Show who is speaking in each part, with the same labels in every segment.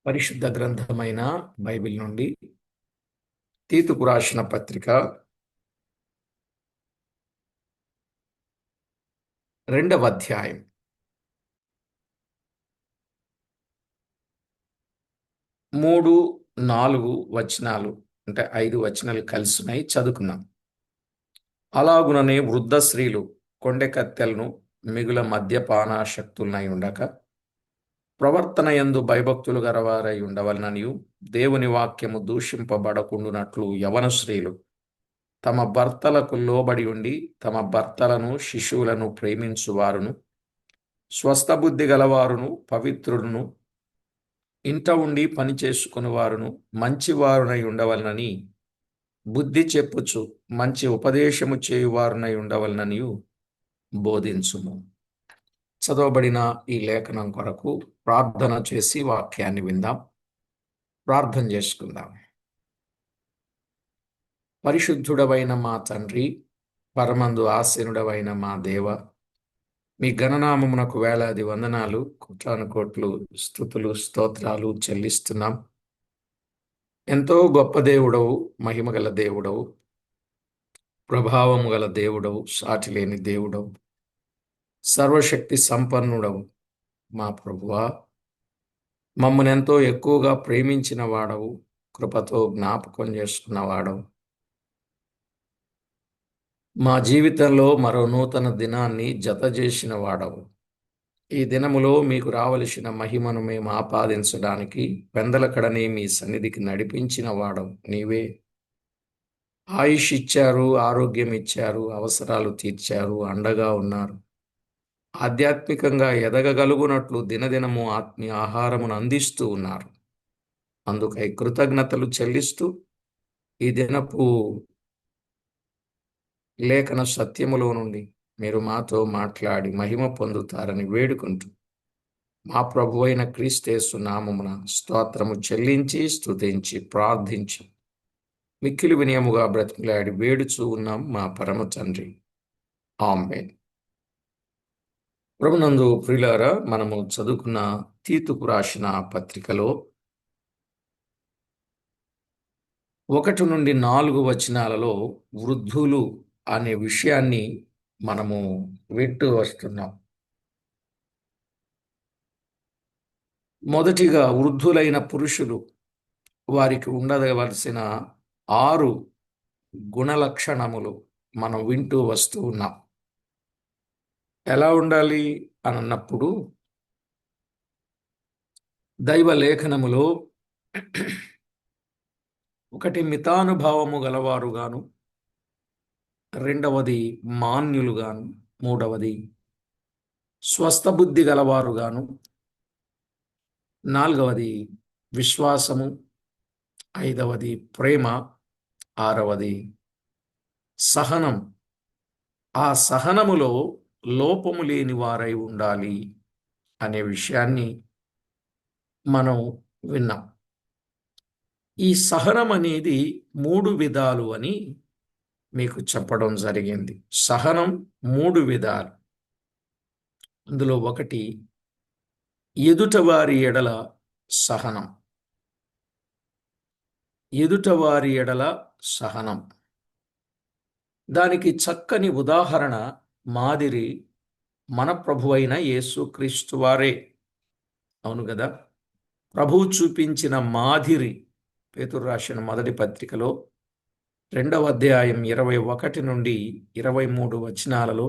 Speaker 1: పరిశుద్ధ గ్రంథమైన బైబిల్ నుండి తీతుకు రాసిన పత్రిక 2వ అధ్యాయం 3, 4 వచనాలు, అంటే 5 వచనాలు కలిసి ఉన్నాయి. చదువుకున్నాం. అలాగుననే వృద్ధ స్త్రీలు కొండె కత్తెలను మిగుల మద్యపానాసక్తులనై ఉండక ప్రవర్తన యందు భయభక్తులు గలవారై ఉండవలననియు, దేవుని వాక్యము దూషింపబడకుండునట్లు యవన స్త్రీలు తమ భర్తలకు లోబడి ఉండి తమ భర్తలను శిశువులను ప్రేమించువారును, స్వస్థబుద్ధి గలవారును, పవిత్రులను, ఇంట ఉండి పని చేసుకుని వారును, మంచివారునై ఉండవలనని బుద్ధి చెప్పుచు మంచి ఉపదేశము చేయువారునై ఉండవలనని బోధించుము. చదవబడిన ఈ లేఖనం కొరకు ప్రార్థన చేసి వాక్యాన్ని విందాం. ప్రార్థన చేసుకుందాం. పరిశుద్ధుడవైన మా తండ్రి, పరమందు ఆసీనుడవైన మా దేవ, మీ గణనామమునకు వేలాది వందనాలు, కోట్లాను కోట్లు స్తుతులు స్తోత్రాలు చెల్లిస్తున్నాం. ఎంతో గొప్ప దేవుడవు, మహిమగల దేవుడవు, ప్రభావము గల దేవుడవు, సాటి లేని దేవుడవు, సర్వశక్తి సంపన్నుడవు. మా ప్రభువా, మమ్మల్ని ఎంతో ఎక్కువగా ప్రేమించిన వాడవు, కృపతో జ్ఞాపకం చేసుకున్న వాడవు. మా జీవితంలో మరో నూతన దినాన్ని జత చేసిన వాడవు. ఈ దినములో మీకు రావలసిన మహిమను మేము ఆపాదించడానికి పెందలకడనే మీ సన్నిధికి నడిపించిన వాడవు నీవే. ఆయుష్ ఇచ్చారు, ఆరోగ్యం ఇచ్చారు, అవసరాలు తీర్చారు, అండగా ఉన్నారు. ఆధ్యాత్మికంగా ఎదగగలుగునట్లు దినదినము ఆత్మీయ ఆహారమును అందిస్తూ ఉన్నారు. అందుకై కృతజ్ఞతలు చెల్లిస్తూ ఈ దినపు లేఖన సత్యములో నుండి మీరు మాతో మాట్లాడి మహిమ పొందుతారని వేడుకుంటూ మా ప్రభువైన క్రీస్తేసు నామమున స్తోత్రము చెల్లించి స్తుతించి ప్రార్థించి మిక్కిలి వినయముగా బ్రతిమలాడి వేడుచూ ఉన్నాం మా పరమ తండ్రి. ఆమేన్. ప్రభునందు ప్రియులారా, మనము చదువుకున్న తీతుకు రాసిన పత్రికలో 1 నుండి 4 వచనాలలో వృద్ధులు అనే విషయాన్ని మనము వింటూ వస్తున్నాం. మొదటిగా వృద్ధులైన పురుషులు వారికి ఉండవలసిన 6 గుణలక్షణములు మనం వింటూ వస్తూ ఉన్నాం. ఎలా ఉండాలి అని అన్నప్పుడు దైవ లేఖనములో 1 మితానుభావము గలవారుగాను, 2వది మాన్యులుగాను, 3వది స్వస్థబుద్ధి గలవారుగాను, 4వది విశ్వాసము, 5వది ప్రేమ, 6వది సహనం. ఆ సహనములో లోపము లేని వారై ఉండాలి అనే విషయాన్ని మనం విన్నాం. ఈ సహనం అనేది 3 విధాలు అని మీకు చెప్పడం జరిగింది. సహనం 3 విధాలు. అందులో 1 ఎదుటవారి ఎడల సహనం. ఎదుటవారి ఎడల సహనం. దానికి చక్కని ఉదాహరణ, మాదిరి మన ప్రభువైన యేసుక్రీస్తు వారే. అవును కదా. ప్రభువు చూపించిన మాదిరి పేతురు రాసిన మొదటి పత్రికలో 2వ అధ్యాయం 21 నుండి 23 వచనాలలో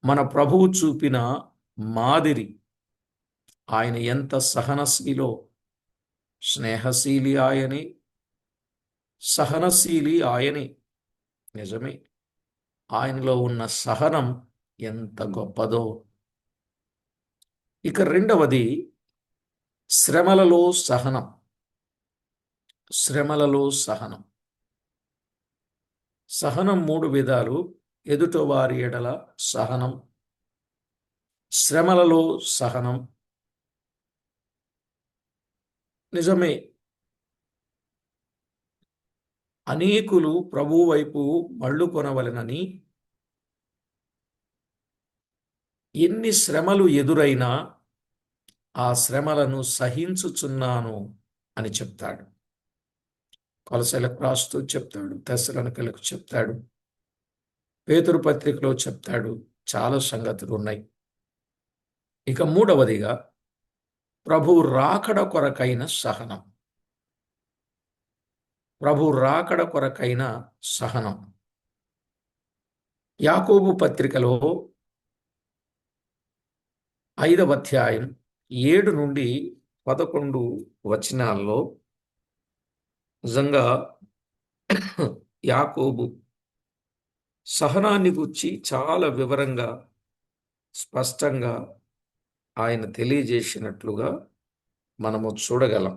Speaker 1: మన ప్రభువు చూపిన మాదిరి, ఆయన ఎంత సహనశీలో, స్నేహశీలి ఆయనే, సహనశీలి ఆయనే. నిజమే, ఆయనలో ఉన్న సహనం ఎంత గొప్పదో. ఇక 2వది శ్రమలలో సహనం. శ్రమలలో సహనం. సహనం 3 విధాలు. ఎదుటవారి ఎడల సహనం, శ్రమలలో సహనం. నిజమే, అనేకులు ప్రభువు వైపు మళ్ళు కొనవలెనని ఎన్ని శ్రమలు ఎదురైనా ఆ శ్రమలను సహించుచున్నాను అని చెప్తాడు. కొలసలకు రాస్తూ చెప్తాడు, తెస్సలోనికలకు చెప్తాడు, పేతురు పత్రికలో చెప్తాడు. చాలా సంగతులు ఉన్నాయి. ఇక మూడవదిగా ప్రభు రాకడ కొరకైన సహనం. ప్రభు రాకడ కొరకైన సహనం. యాకోబు పత్రికలో 5వ అధ్యాయం 7 నుండి 11 వచనాల్లో నిజంగా యాకోబు సహనాన్ని గురించి చాలా వివరంగా, స్పష్టంగా ఆయన తెలియజేసినట్లుగా మనము చూడగలం.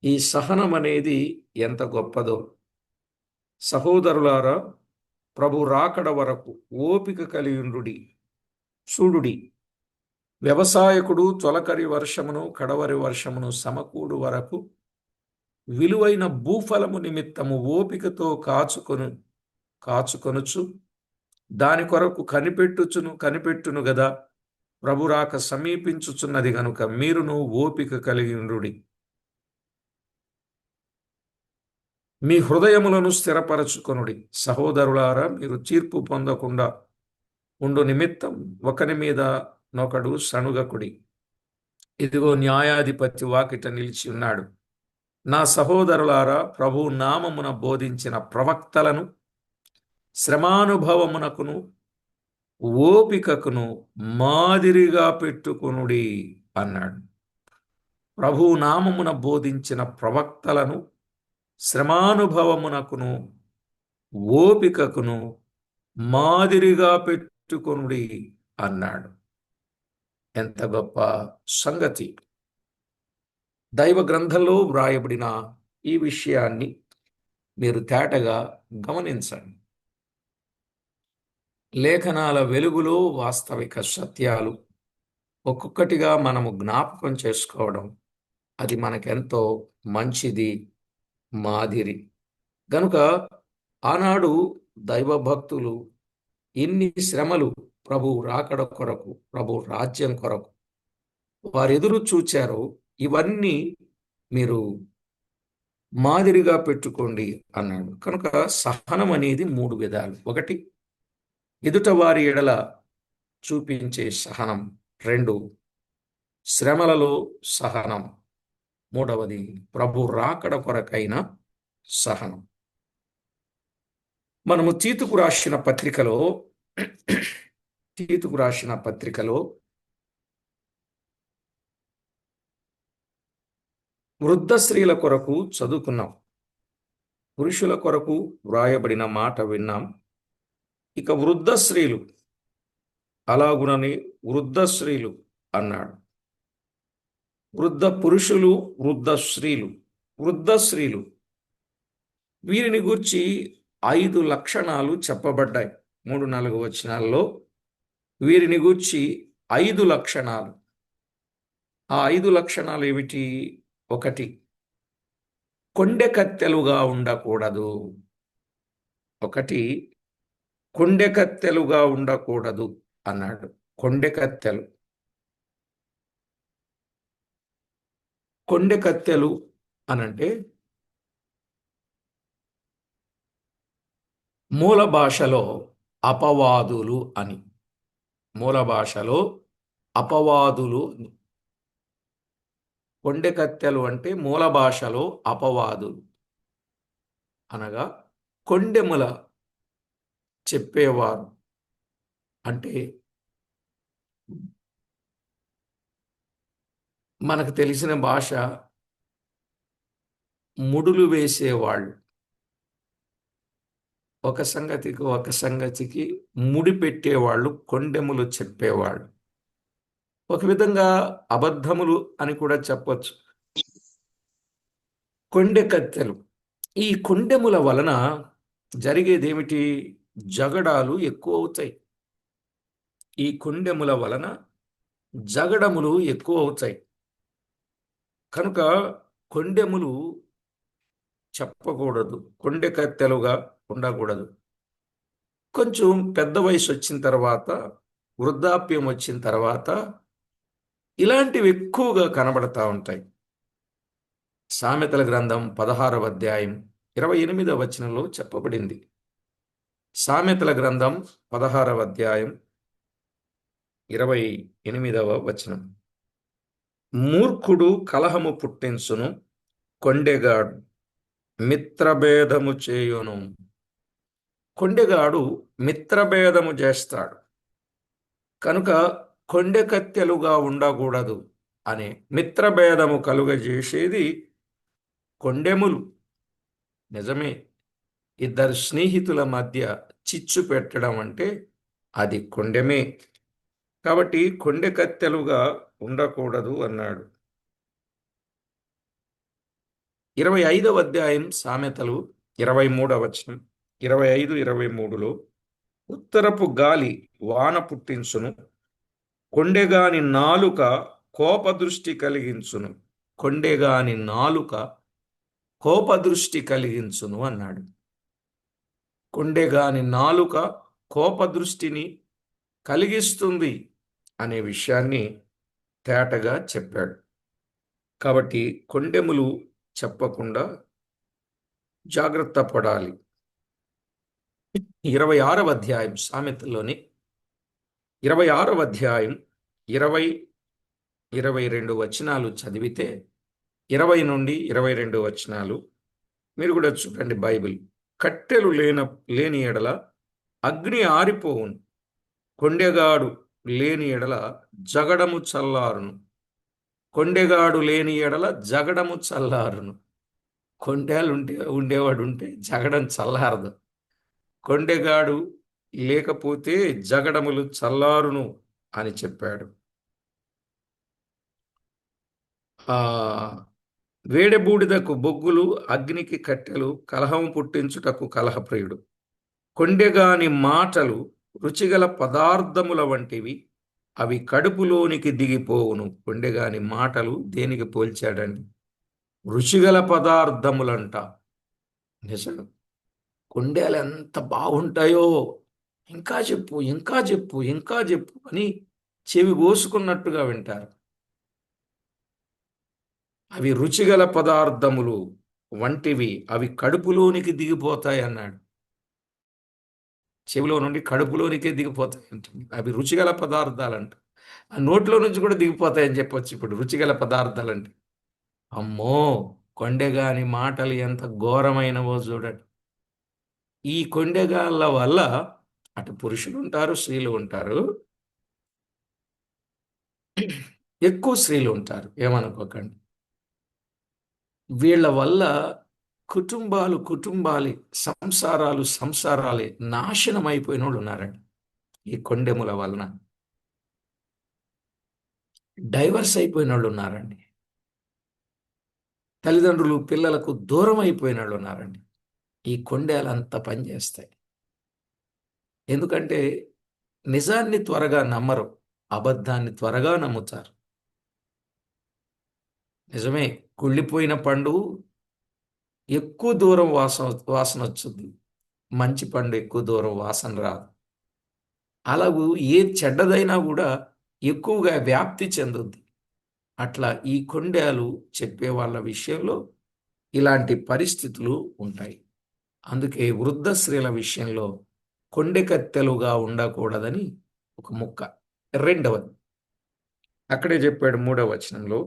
Speaker 1: ఈ సహనం అనేది ఎంత గొప్పదో. సహోదరులారా, ప్రభు రాకడ వరకు ఓపిక కలియుండుడి. చూడుడి, వ్యవసాయకుడు తొలకరి వర్షమును కడవరి వర్షమును సమకూడు వరకు విలువైన భూఫలము నిమిత్తము ఓపికతో కాచుకొనుచు దాని కొరకు కనిపెట్టును గదా. ప్రభు రాక సమీపించుచున్నది గనుక మీరును ఓపిక కలిగి ఉండుడి. మీ హృదయములను స్థిరపరచుకొనుడి. సహోదరులారా, మీరు తీర్పు పొందకుండా ఉండు నిమిత్తం ఒకని మీద నొకడు సణుగకుడి. ఇదిగో న్యాయాధిపతి వాకిట నిలిచి ఉన్నాడు. నా సహోదరులారా, ప్రభు నామమున బోధించిన ప్రవక్తలను శ్రమానుభవమునకును ఓపికకును మాదిరిగా పెట్టుకొనుడి అన్నాడు. ప్రభు నామమున బోధించిన ప్రవక్తలను శ్రమానుభవమునకును ఓపికకును మాదిరిగా పెట్టుకొనుడి అన్నాడు. ఎంత గొప్ప సంగతి! దైవ గ్రంథంలో వ్రాయబడిన ఈ విషయాన్ని మీరు తేటగా గమనించండి. లేఖనాల వెలుగులో వాస్తవిక సత్యాలు ఒక్కొక్కటిగా మనము జ్ఞాపకం చేసుకోవడం, అది మనకెంతో మంచిది, మాదిరి. గనుక ఆనాడు దైవభక్తులు ఇన్ని శ్రమలు ప్రభు రాకడ కొరకు, ప్రభు రాజ్యం కొరకు వారు ఎదురు చూచారో ఇవన్నీ మీరు మాదిరిగా పెట్టుకోండి అన్నాడు. కనుక సహనం అనేది 3 విధాలు. 1, ఎదుట వారి ఎడల చూపించే సహనం. 2, శ్రమలలో సహనం. 3వది, ప్రభు రాకడ కొరకైన సహనం. మనము తీతుకు రాసిన పత్రికలో వృద్ధ స్త్రీల కొరకు చదువుకున్నాం. పురుషుల కొరకు వ్రాయబడిన మాట విన్నాం. ఇక వృద్ధ స్త్రీలు, అలాగునని వృద్ధ స్త్రీలు అన్నాడు. వృద్ధ పురుషులు, వృద్ధ స్త్రీలు వీరిని గూర్చి 5 లక్షణాలు చెప్పబడ్డాయి. 3-4 వచనాల్లో వీరిని గూర్చి 5 లక్షణాలు. ఆ 5 లక్షణాలు ఏమిటి? 1, కొండె కత్తెలుగా ఉండకూడదు. 1, కొండె కత్తెలుగా ఉండకూడదు అన్నాడు. కొండె కత్తెలు అనంటే మూల భాషలో అపవాదులు అని. మూల భాషలో అపవాదులు. కొండె కత్తెలు అంటే మూల భాషలో అపవాదులు అనగా కొండెముల చెప్పేవారు. అంటే మనకు తెలిసిన భాష ముడులు వేసేవాళ్ళు. ఒక సంగతికి ముడి పెట్టేవాళ్ళు, కొండెములు చెప్పేవాళ్ళు. ఒక విధంగా అబద్ధములు అని కూడా చెప్పొచ్చు. కొండె కత్తెలు. ఈ కొండెముల వలన జరిగేదేమిటి? జగడాలు ఎక్కువ అవుతాయి. ఈ కొండెముల వలన జగడములు ఎక్కువ అవుతాయి. కనుక కొండెములు చెప్పకూడదు, కొండె కత్తెలుగా ఉండకూడదు. కొంచెం పెద్ద వయసు వచ్చిన తర్వాత, వృద్ధాప్యం వచ్చిన తర్వాత ఇలాంటివి ఎక్కువగా కనబడతా ఉంటాయి. సామెతల గ్రంథం 16వ అధ్యాయం 28వ వచనంలో చెప్పబడింది. సామెతల గ్రంథం 16వ అధ్యాయం 28వ వచనం. మూర్ఖుడు కలహము పుట్టించును, కొండెగాడు మిత్రభేదము చేయును. కొండెగాడు మిత్రభేదము చేస్తాడు కనుక కొండెకత్తెలుగా ఉండకూడదు అనే మిత్రభేదము కలుగజేసేది కొండెములు. నిజమే, ఇద్దరు స్నేహితుల మధ్య చిచ్చు పెట్టడం అంటే అది కొండెమే. కాబట్టి కొండెకత్తెలుగా ఉండకూడదు అన్నాడు. 25వ అధ్యాయం సామెతలు 23వ వచనం 25-23లో ఉత్తరపు గాలి వాన పుట్టించును, కొండెగాని నాలుక కోపదృష్టి కలిగించును. కొండెగాని నాలుక కోపదృష్టి కలిగించును అన్నాడు. కొండెగాని నాలుక కోపదృష్టిని కలిగిస్తుంది అనే విషయాన్ని తేటగా చెప్పాడు. కాబట్టి కొండెములు చెప్పకుండా జాగ్రత్త పడాలి. 26వ అధ్యాయం సామెతల్లోని 26వ అధ్యాయం 20-22 వచనాలు చదివితే 20-22 వచనాలు మీరు కూడా చూడండి. బైబిల్, కట్టెలు లేని ఎడల అగ్ని ఆరిపోవును, కొండెగాడు లేని ఎడల జగడము చల్లారును. కొండెగాడు లేని ఎడల జగడము చల్లారును. కొండేలు ఉండేవాడు ఉంటే జగడం చల్లారదు. కొండెగాడు లేకపోతే జగడములు చల్లారును అని చెప్పాడు. వేడబూడిదకు బొగ్గులు, అగ్నికి కట్టెలు, కలహం పుట్టించుటకు కలహప్రియుడు. కొండెగాని మాటలు రుచిగల పదార్థముల వంటివి, అవి కడుపులోనికి దిగిపోవును. కొండెగాని మాటలు దేనికి పోల్చాడండి? రుచిగల పదార్థములంట. నిజం, కొండేలు ఎంత బాగుంటాయో, ఇంకా చెప్పు, ఇంకా చెప్పు, ఇంకా చెప్పు అని చెవి కోసుకున్నట్టుగా వింటారు. అవి రుచిగల పదార్థములు వంటివి, అవి కడుపులోనికి దిగిపోతాయి అన్నాడు. చెవిలో నుండి కడుపులోనికే దిగిపోతాయి అంటుంది. అవి రుచిగల పదార్థాలంట. ఆ నోట్లో నుంచి కూడా దిగిపోతాయని చెప్పొచ్చు. ఇప్పుడు రుచిగల పదార్థాలంటే అమ్మో, కొండెగాని మాటలు ఎంత ఘోరమైనవో చూడండి. ఈ కొండెగాళ్ళ వల్ల అటు పురుషులు ఉంటారు, స్త్రీలు ఉంటారు. ఎక్కువ స్త్రీలు ఉంటారు, ఏమనుకోకండి. వీళ్ళ వల్ల కుటుంబాలే, సంసారాలే నాశనం అయిపోయిన వాళ్ళు ఉన్నారండి. ఈ కొండెముల వలన డైవర్స్ అయిపోయిన వాళ్ళు ఉన్నారండి. తల్లిదండ్రులు పిల్లలకు దూరం అయిపోయిన వాళ్ళు ఉన్నారండి. ఈ కొండేలు అంత పనిచేస్తాయి. ఎందుకంటే నిజాన్ని త్వరగా నమ్మరు, అబద్ధాన్ని త్వరగా నమ్ముతారు. నిజమే, కుళ్ళిపోయిన పండు ఎక్కువ దూరం వాసన వచ్చుద్ది, మంచి పండు ఎక్కువ దూరం వాసన రాదు. అలాగూ ఏ చెడ్డదైనా కూడా ఎక్కువగా వ్యాప్తి చెందుద్ది. అట్లా ఈ కొండేలు చెప్పే వాళ్ళ విషయంలో ఇలాంటి పరిస్థితులు ఉంటాయి. అందుకే వృద్ధ స్త్రీల విషయంలో కొండెకత్తెలుగా ఉండకూడదని ఒక ముక్క. రెండవది అక్కడే చెప్పాడు 3వ వచనంలో,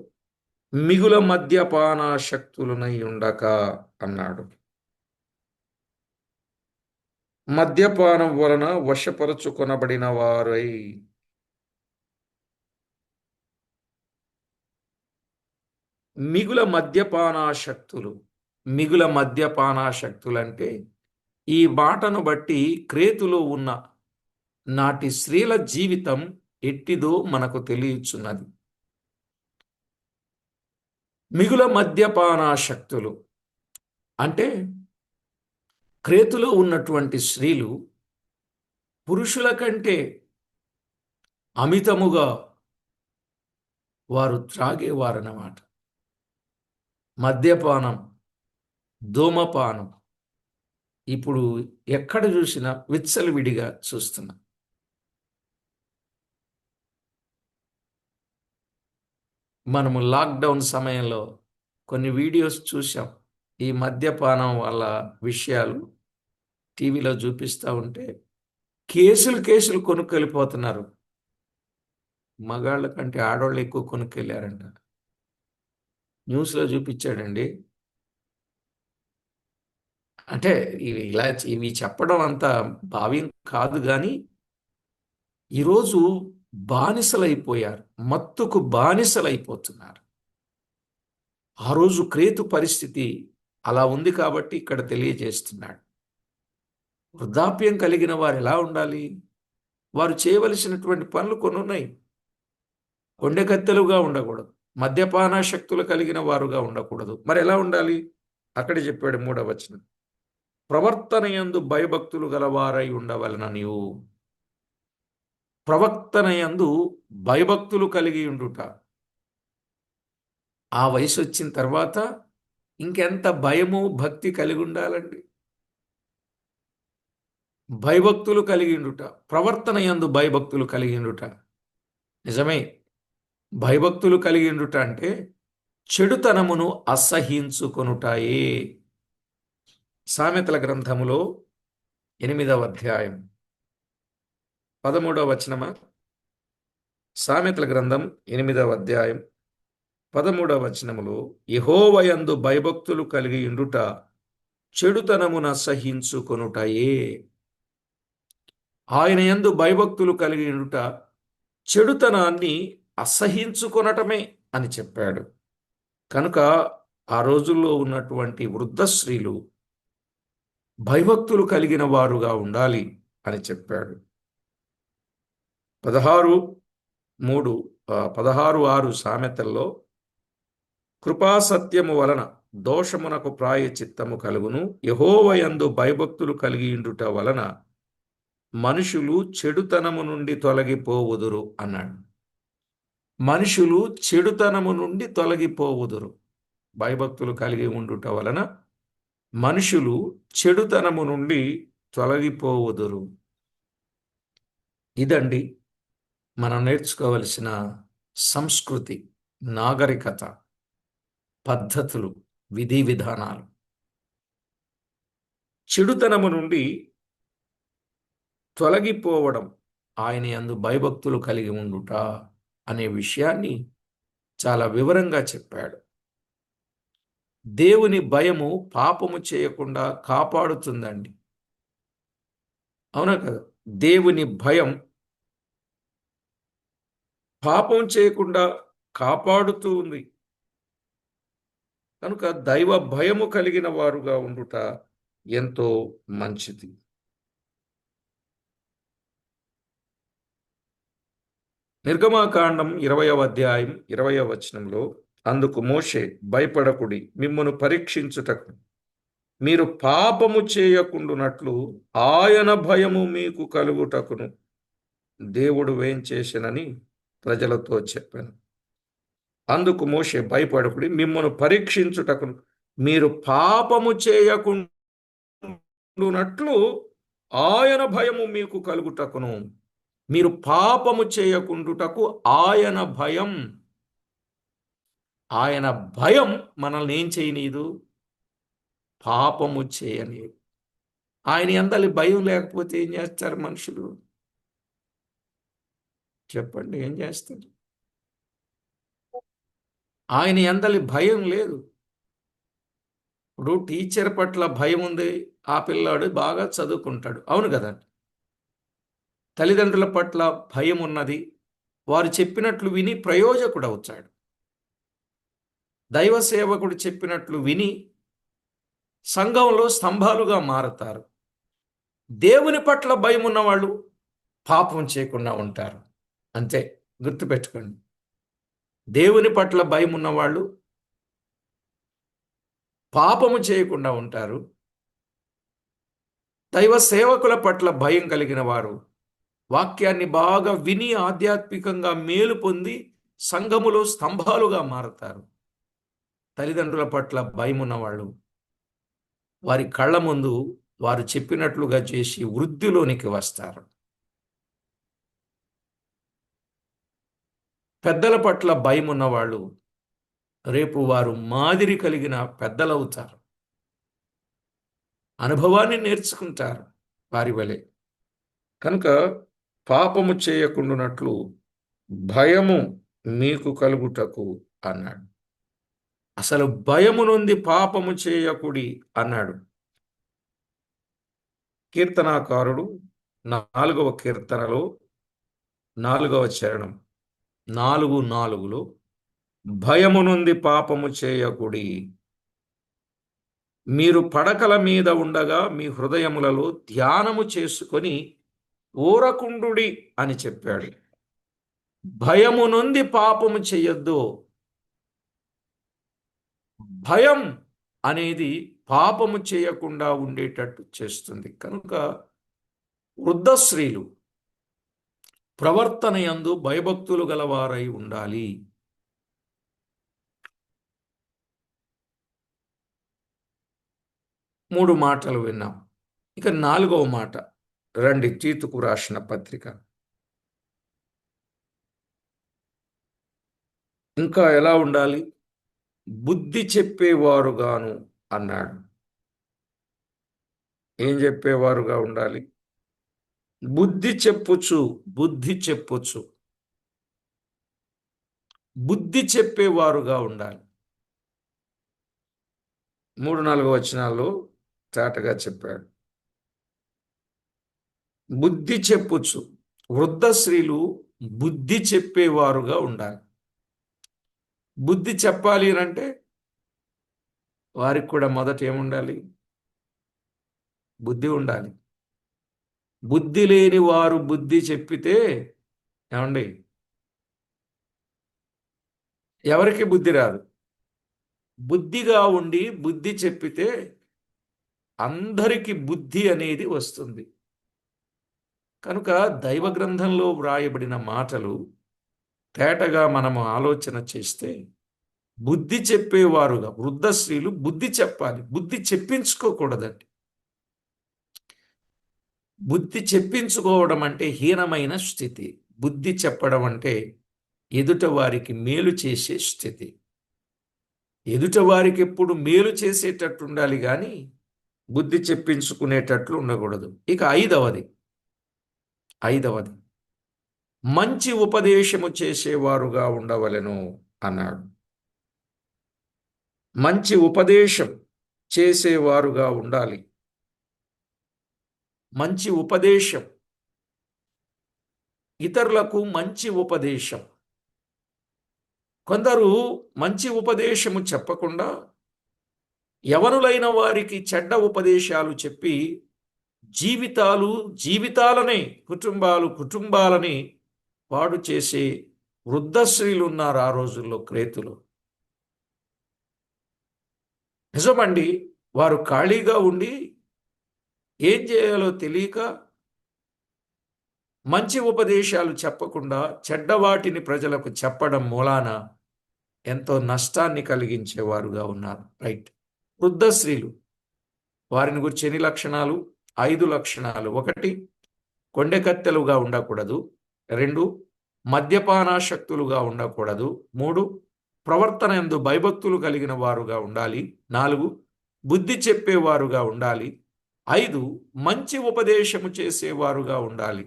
Speaker 1: మిగుల మద్యపానాసక్తులనై ఉండక అన్నాడు. మద్యపానం వలన వశపరచుకొనబడిన వారై, మిగుల మద్యపానాసక్తులు అంటే ఈ మాటను బట్టి క్రేతులో ఉన్న నాటి స్త్రీల జీవితం ఎట్టిదో మనకు తెలియచున్నది. మిగుల మద్యపానాసక్తులు అంటే క్రేతులో ఉన్నటువంటి స్త్రీలు పురుషుల కంటే అమితముగా వారు త్రాగేవారన్నమాట. మద్యపానం, ధూమపానం ఇప్పుడు ఎక్కడ చూసినా విచ్చలవిడిగా చూస్తున్నాం. మనము లాక్డౌన్ సమయంలో కొన్ని వీడియోస్ చూసాం. ఈ మద్యపానం వల్ల విషయాలు టీవీలో చూపిస్తూ ఉంటే కేసులు కేసులు కొనుక్కెళ్ళిపోతున్నారు. మగాళ్ళ కంటే ఆడవాళ్ళు ఎక్కువ కొనుక్కెళ్ళారంట. న్యూస్లో చూపించాడండి. అంటే ఇవి చెప్పడం అంత భావ్యం కాదు, కానీ ఈరోజు బానిసలైపోయారు, మత్తుకు బానిసలైపోతున్నారు. ఆ రోజు క్రేతు పరిస్థితి అలా ఉంది కాబట్టి ఇక్కడ తెలియజేస్తున్నాడు. వృద్ధాప్యం కలిగిన వారు ఎలా ఉండాలి? వారు చేయవలసినటువంటి పనులు కొన్ని ఉన్నాయి. కొండెకత్తెలుగా ఉండకూడదు, మద్యపాన శక్తులు కలిగిన వారుగా ఉండకూడదు. మరి ఎలా ఉండాలి? అక్కడ చెప్పాడు 3వ వచనం, ప్రవర్తన యందు భయభక్తులు గలవారై ఉండవలన నీవు. ప్రవర్తన యందు భయభక్తులు కలిగి ఉండుట. ఆ వయసు వచ్చిన తర్వాత ఇంకెంత భయము భక్తి కలిగి ఉండాలండి? భయభక్తులు కలిగి ఉండుట, ప్రవర్తన యందు భయభక్తులు కలిగి ఉండుట. నిజమే, భయభక్తులు కలిగి ఉండుట అంటే చెడుతనమును అసహించుకొనుటాయే. సామెతల గ్రంథములో 8వ అధ్యాయం 13వ వచనమా? సామెతల గ్రంథం 8వ అధ్యాయం 13వ వచనములో, యెహోవాయందు భయభక్తులు కలిగి ఉండుట చెడుతనమును అసహించుకొనుటయే. ఆయన యందు భయభక్తులు కలిగి ఉండుట చెడుతనాన్ని అసహించుకొనటమే అని చెప్పాడు. కనుక ఆ రోజుల్లో ఉన్నటువంటి వృద్ధ స్త్రీలు భయభక్తులు కలిగిన వారుగా ఉండాలి అని చెప్పాడు. 16:6 సామెతల్లో, కృపాసత్యము వలన దోషమునకు ప్రాయచిత్తము కలుగును, యెహోవాయందు భయభక్తులు కలిగి ఉండుట వలన మనుషులు చెడుతనము నుండి తొలగిపోవుదురు అన్నాడు. మనుషులు చెడుతనము నుండి తొలగిపోవుదురు. భయభక్తులు కలిగి ఉండుట వలన మనుషులు చెడుతనము నుండి తొలగిపోవుదురు. ఇదండి మనం నేర్చుకోవలసిన సంస్కృతి, నాగరికత, పద్ధతులు, విధి విధానాలు. చెడుతనము నుండి తొలగిపోవడం, ఆయన యందు భయభక్తులు కలిగి ఉండుట అనే విషయాన్ని చాలా వివరంగా చెప్పాడు. దేవుని భయము పాపము చేయకుండా కాపాడుతుందండి. అవునా కదా? దేవుని భయం పాపం చేయకుండా కాపాడుతూ ఉంది. కనుక దైవ భయము కలిగిన వారుగా ఉండుట ఎంతో మంచిది. నిర్గమాకాండం 20వ అధ్యాయం 20వ వచనంలో, అందుకు మోషే, భయపడకుడి, మిమ్మును పరీక్షించుటకు మీరు పాపము చేయకుండునట్లు ఆయన భయము మీకు కలుగుటకును దేవుడు వేంచేసెనని ప్రజలతో చెప్పాను. అందుకు మోషే, భయపడకుడి, మిమ్మును పరీక్షించుటకును మీరు పాపము చేయకుండునట్లు ఆయన భయము మీకు కలుగుటకును. మీరు పాపము చేయకుండుటకు ఆయన భయం. ఆయన భయం మనల్ని ఏం చేయనీదు? పాపము చేయనీదు. ఆయన యందలి భయం లేకపోతే ఏం చేస్తారు మనుషులు? చెప్పండి, ఏం చేస్తారు? ఆయన యందలి భయం లేదు. ఇప్పుడు టీచర్ పట్ల భయం ఉంది, ఆ పిల్లాడు బాగా చదువుకుంటాడు. అవును కదా? తల్లిదండ్రుల పట్ల భయం ఉన్నది, వారు చెప్పినట్లు విని ప్రయోజకుడు అవుతాడు. దైవ సేవకుడు చెప్పినట్లు విని సంఘంలో స్తంభాలుగా మారతారు. దేవుని పట్ల భయం ఉన్నవాళ్ళు పాపం చేయకుండా ఉంటారు. అంతే, గుర్తుపెట్టుకోండి. దేవుని పట్ల భయం ఉన్నవాళ్ళు పాపము చేయకుండా ఉంటారు. దైవ సేవకుల పట్ల భయం కలిగిన వారు వాక్యాన్ని బాగా విని ఆధ్యాత్మికంగా మేలు పొంది సంఘములో స్తంభాలుగా మారతారు. తల్లిదండ్రుల పట్ల భయం ఉన్నవాళ్ళు వారి కళ్ళ ముందు వారు చెప్పినట్లుగా చేసి వృద్ధిలోనికి వస్తారు. పెద్దల పట్ల భయం ఉన్నవాళ్ళు రేపు వారు మాదిరి కలిగిన పెద్దలవుతారు. అనుభవాన్ని నేర్చుకుంటారు వారి వలె. కనుక పాపము చేయకుండానట్లు భయము మీకు కలుగుటకు అన్నాడు. అసలు భయము నుండి పాపము చేయకుడి అన్నాడు. కీర్తనాకారుడు 4వ కీర్తనలో 4వ చరణం 4:4లో భయము నుండి పాపము చేయకుడి, మీరు పడకల మీద ఉండగా మీ హృదయములలో ధ్యానము చేసుకొని ఊరకుండుడి అని చెప్పాడు. భయము నుండి పాపము చేయొద్దు. భయం అనేది పాపము చేయకుండా ఉండేటట్టు చేస్తుంది. కనుక వృద్ధ స్త్రీలు ప్రవర్తన యందు భయభక్తులు గలవారై ఉండాలి. మూడు మాటలు విన్నాం. ఇక 4వ మాట రండి, తీతుకు రాసిన పత్రిక. ఇంకా ఎలా ఉండాలి? బుద్ధి చెప్పేవారుగాను అన్నాడు. ఏం చెప్పేవారుగా ఉండాలి? బుద్ధి చెప్పుచు. బుద్ధి చెప్పుచు, బుద్ధి చెప్పేవారుగా ఉండాలి. 3-4 వచనాల్లో చాటగా చెప్పాడు. బుద్ధి చెప్పుచు. వృద్ధ స్త్రీలు బుద్ధి చెప్పేవారుగా ఉండాలి. బుద్ధి చెప్పాలి అంటే వారికి కూడా మొదట ఏముండాలి? బుద్ధి ఉండాలి. బుద్ధి లేని వారు బుద్ధి చెప్పితే ఏమండి, ఎవరికి బుద్ధి రాదు. బుద్ధిగా ఉండి బుద్ధి చెప్పితే అందరికీ బుద్ధి అనేది వస్తుంది. కనుక దైవ గ్రంథంలో వ్రాయబడిన మాటలు తేటగా మనము ఆలోచన చేస్తే బుద్ధి చెప్పేవారుగా వృద్ధ స్త్రీలు బుద్ధి చెప్పాలి. బుద్ధి చెప్పించుకోకూడదండి. బుద్ధి చెప్పించుకోవడం అంటే హీనమైన స్థితి. బుద్ధి చెప్పడం అంటే ఎదుట వారికి మేలు చేసే స్థితి. ఎదుట వారికి ఎప్పుడు మేలు చేసేటట్టు ఉండాలి కానీ బుద్ధి చెప్పించుకునేటట్లు ఉండకూడదు. ఇక ఐదవది మంచి ఉపదేశము చేసేవారుగా ఉండవలెను అన్నాడు. మంచి ఉపదేశం చేసేవారుగా ఉండాలి. మంచి ఉపదేశం, ఇతరులకు మంచి ఉపదేశం. కొందరు మంచి ఉపదేశము చెప్పకుండా యవనులైన వారికి చెడ్డ ఉపదేశాలు చెప్పి జీవితాలనే కుటుంబాలని పాడు చేసే వృద్ధ స్త్రీలు ఉన్నారు ఆ రోజుల్లో క్రేతులు. నిజమండి, వారు ఖాళీగా ఉండి ఏం చేయాలో తెలియక మంచి ఉపదేశాలు చెప్పకుండా చెడ్డవాటిని ప్రజలకు చెప్పడం మూలాన ఎంతో నష్టాన్ని కలిగించేవారుగా ఉన్నారు. రైట్. వృద్ధ స్త్రీలు, వారిని గురించి ఎన్ని లక్షణాలు? 5 లక్షణాలు. 1, కొండెకత్తెలుగా ఉండకూడదు. 2, మద్యపానాశక్తులుగా ఉండకూడదు. 3, ప్రవర్తన యందు భయభక్తులు కలిగిన వారుగా ఉండాలి. 4, బుద్ధి చెప్పేవారుగా ఉండాలి. 5, మంచి ఉపదేశము చేసేవారుగా ఉండాలి.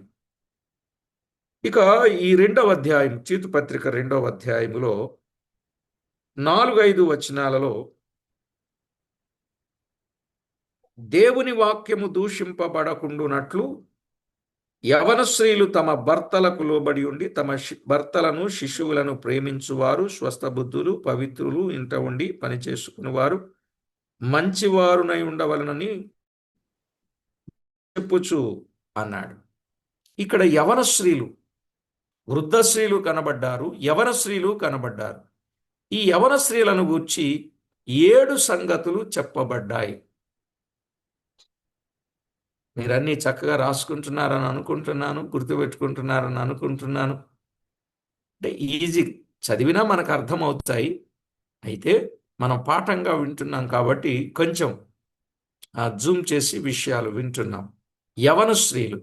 Speaker 1: ఇక ఈ 2వ అధ్యాయం, తీతు పత్రిక 2వ అధ్యాయములో 4-5 వచనాలలో దేవుని వాక్యము దూషింపబడకుండునట్లు యవన స్త్రీలు తమ భర్తలకు లోబడి ఉండి తమ భర్తలను శిశువులను ప్రేమించువారు, స్వస్థబుద్ధులు, పవిత్రులు, ఇంట ఉండి పనిచేసుకునేవారు, మంచివారునై ఉండవలనని చెప్పుచు అన్నాడు. ఇక్కడ యవన స్త్రీలు, వృద్ధ స్త్రీలు కనబడ్డారు, యవన స్త్రీలు కనబడ్డారు. ఈ యవన స్త్రీలను గూర్చి 7 సంగతులు చెప్పబడ్డాయి. మీరన్నీ చక్కగా రాసుకుంటున్నారని అనుకుంటున్నాను, గుర్తుపెట్టుకుంటున్నారని అనుకుంటున్నాను. అంటే ఈజీ చదివినా మనకు అర్థమవుతాయి. అయితే మనం పాఠంగా వింటున్నాం కాబట్టి కొంచెం జూమ్ చేసి విషయాలు వింటున్నాం. యవన స్త్రీలు,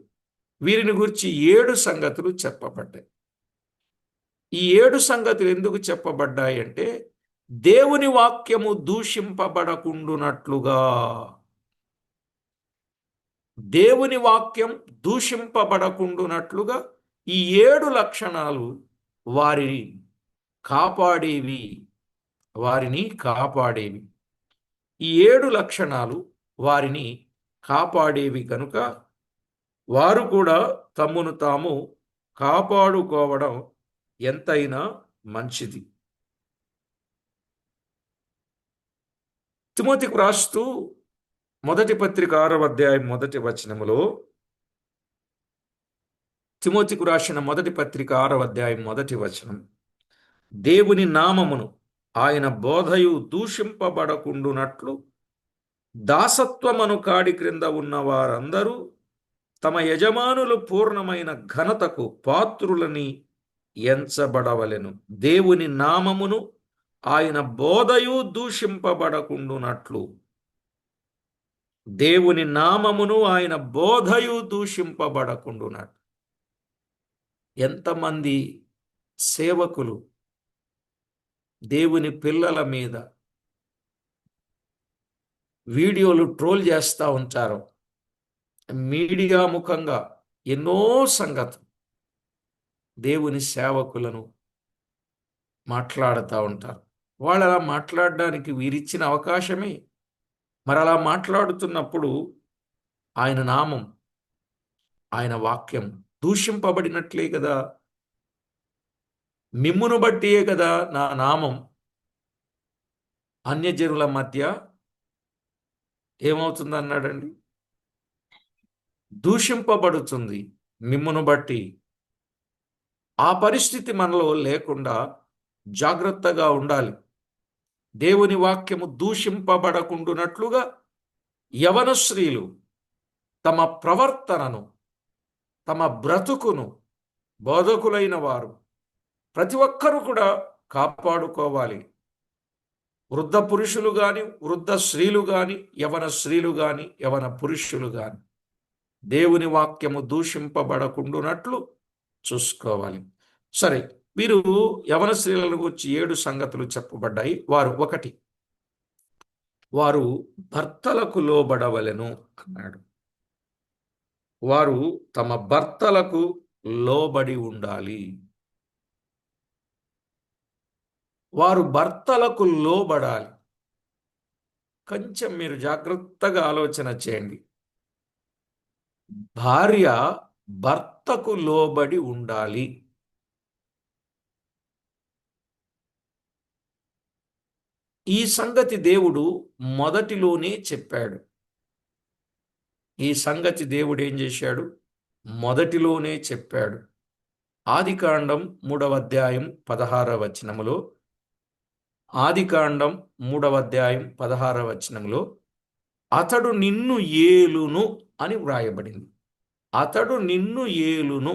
Speaker 1: వీరిని గురించి 7 సంగతులు చెప్పబడ్డాయి. ఈ 7 సంగతులు ఎందుకు చెప్పబడ్డాయి అంటే దేవుని వాక్యము దూషింపబడకుండునట్లుగా. దేవుని వాక్యం దూషింపబడకుండునట్లుగా ఈ 7 లక్షణాలు వారిని కాపాడేవి. వారిని కాపాడేవి. ఈ 7 లక్షణాలు వారిని కాపాడేవి కనుక వారు కూడా తమ్మును తాము కాపాడుకోవడం ఎంతైనా మంచిది. తిమోతికి రాస్తూ మొదటి పత్రిక 6వ అధ్యాయం మొదటి వచనములో, తిమోతికి రాసిన మొదటి పత్రిక 6వ అధ్యాయం మొదటి వచనం, దేవుని నామమును ఆయన బోధయు దూషింపబడకుండునట్లు దాసత్వమను కాడి క్రింద ఉన్న వారందరూ తమ యజమానులు పూర్ణమైన ఘనతకు పాత్రులని ఎంచబడవలెను. దేవుని నామమును ఆయన బోధయు దూషింపబడకుండునట్లు. దేవుని నామమును ఆయన బోధయు దూషింపబడకుండునట్లు. ఎంతమంది సేవకులు దేవుని పిల్లల మీద వీడియోలు ట్రోల్ చేస్తూ ఉంటారు. మీడియా ముఖంగా ఎన్నో సంగతులు దేవుని సేవకులను మాట్లాడుతూ ఉంటారు. వాళ్ళు అలా మాట్లాడడానికి వీరిచ్చిన అవకాశమే. మరి అలా మాట్లాడుతున్నప్పుడు ఆయన నామం, ఆయన వాక్యం దూషింపబడినట్లే కదా. మిమ్మును బట్టియే కదా నా నామం అన్యజనుల మధ్య ఏమవుతుంది అన్నాడండి? దూషింపబడుతుంది మిమ్మును బట్టి. ఆ పరిస్థితి మనలో లేకుండా జాగ్రత్తగా ఉండాలి. దేవుని వాక్యము దూషింపబడకుండునట్లుగా యవన స్త్రీలు తమ ప్రవర్తనను, తమ బ్రతుకును, బోధకులైన వారు ప్రతి ఒక్కరూ కూడా కాపాడుకోవాలి. వృద్ధ పురుషులు గాని, వృద్ధ స్త్రీలు గాని, యవన స్త్రీలు గాని, యవన పురుషులు గాని దేవుని వాక్యము దూషింపబడకుండునట్లు చూసుకోవాలి. సరే, వీరు యవన స్త్రీల గురించి 7 సంగతులు చెప్పబడ్డాయి. ఒకటి, వారు భర్తలకు లోబడవలెను అన్నాడు. వారు తమ భర్తలకు లోబడి ఉండాలి. వారు భర్తలకు లోబడాలి. కొంచెం మీరు జాగ్రత్తగా ఆలోచన చేయండి. భార్య భర్తకు లోబడి ఉండాలి. ఈ సంగతి దేవుడు మొదటిలోనే చెప్పాడు. ఈ సంగతి దేవుడు ఏం చేశాడు? మొదటిలోనే చెప్పాడు. ఆదికాండం 3వ అధ్యాయం 16వ వచనములో, ఆదికాండం 3వ అధ్యాయం 16వ వచనములో అతడు నిన్ను ఏలును అని వ్రాయబడింది. అతడు నిన్ను ఏలును.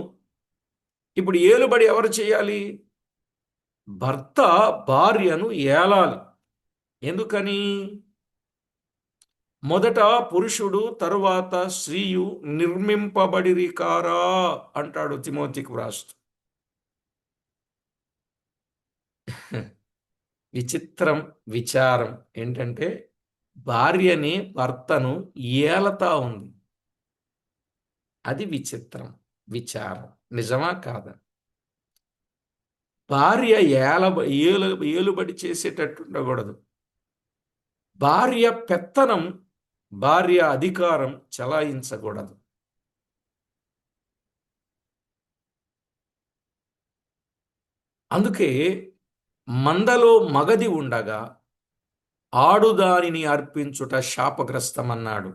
Speaker 1: ఇప్పుడు ఏలుబడి ఎవరు చేయాలి? భర్త భార్యను ఏలాలి. ఎందుకని? మొదట పురుషుడు, తరువాత స్త్రీయు నిర్మింపబడిరి కారా అంటాడు తిమోతికి వ్రాస్తూ. విచిత్రం, విచారం ఏంటంటే భార్యని భర్తను ఏలతా ఉంది. అది విచిత్రం, విచారం. నిజమా కాదా? భార్య ఏలుబడి చేసేటట్టు ఉండకూడదు. భార్య పెత్తనం, భార్య అధికారం చలాయించకూడదు. అందుకే మందలో మగది ఉండగా ఆడుదానిని అర్పించుట శాపగ్రస్తమన్నాడు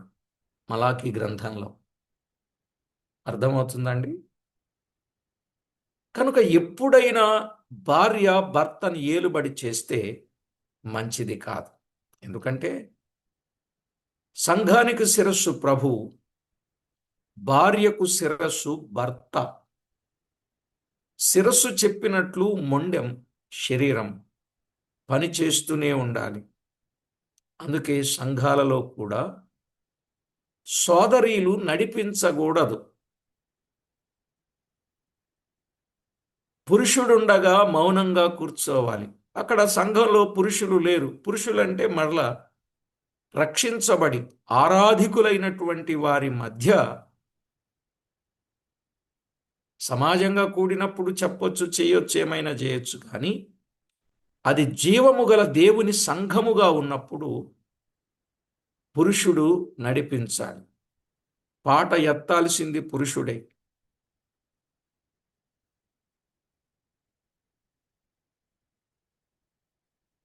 Speaker 1: మలాకీ గ్రంథంలో. అర్థమవుతుందండి? కనుక ఎప్పుడైనా భార్య భర్తను ఏలుబడి చేస్తే మంచిది కాదు. ఎందుకంటే సంఘానికి శిరస్సు ప్రభు, భార్యకు శిరస్సు భర్త. శిరస్సు చెప్పినట్లు మొండెం శరీరం పని చేస్తూనే ఉండాలి. అందుకే సంఘాలలో కూడా సోదరీలు నడిపించకూడదు. పురుషుడుండగా మౌనంగా కూర్చోవాలి. అక్కడ సంఘంలో పురుషులు లేరు. పురుషులంటే మరలా రక్షించబడి ఆరాధికులైనటువంటి వారి మధ్య సమాజంగా కూడినప్పుడు చెప్పొచ్చు, చేయొచ్చు, ఏమైనా చేయొచ్చు. కానీ అది జీవము గల దేవుని సంఘముగా ఉన్నప్పుడు పురుషుడు నడిపించాలి. పాట ఎత్తాల్సింది పురుషుడే.